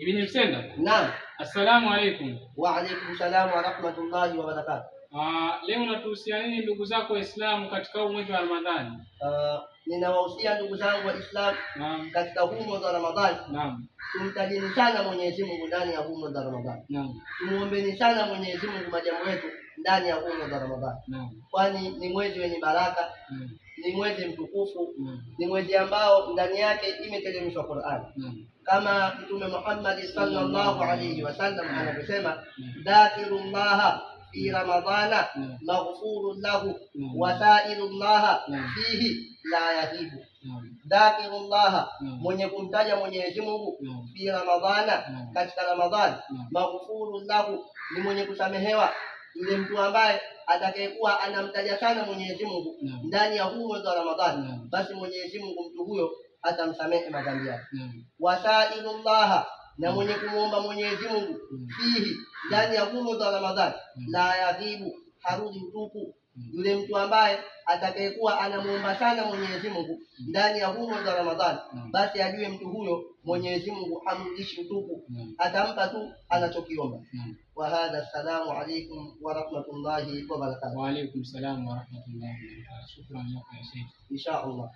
Ibn Msenda. Naam. Assalamu alaykum. Wa alaykum salam wa rahmatullahi wa barakatuh. Leo natuhusia nini ndugu zako Waislamu katika huu mwezi wa Ramadhani? Ninawahusia ndugu zangu Waislamu katika huu mwezi wa Ramadhani. Naam. Tumtajini sana Mwenyezi Mungu ndani ya huu mwezi wa Ramadhani. Naam. Tumuombeni sana Mwenyezi Mungu majambo yetu ndani ya huu mwezi wa Ramadhani. Naam. Kwani ni mwezi wenye baraka. Ni mwezi mtukufu. Ni mwezi ambao ndani yake imeteremshwa Qur'an. Kama Mtume Muhammad sallallahu alayhi wasallam anavyosema, dhakirullaha fi ramadhana maghfurun lahu wa sa'ilullaha fihi la yahibu. Dhakirullaha, mwenye kumtaja Mwenyezi Mungu, fi ramadhana, katika Ramadhani, maghfurun lahu, ni mwenye kusamehewa. Yule mtu ambaye atakayekuwa anamtaja sana Mwenyezi Mungu ndani ya huu mwezi wa Ramadhani, basi Mwenyezi Mungu mtu huyo atamsamehe madhambi yake. Wasailullaha, na mwenye kumuomba Mwenyezi Mungu, fihi, ndani ya huu mwezi wa Ramadhani, la yaghibu, harudi utupu. Yule mtu ambaye atakayekuwa anamuomba sana Mwenyezi Mungu ndani ya huu mwezi wa Ramadhani, basi ajue mtu huyo Mwenyezi Mungu hamrudishi utupu, atampa tu anachokiomba. Wa hadha, assalamu alaykum wa rahmatullahi wa barakatuh. Wa alaykum salam wa rahmatullahi wa barakatuh. Shukran ya Sheikh. Insha Allah.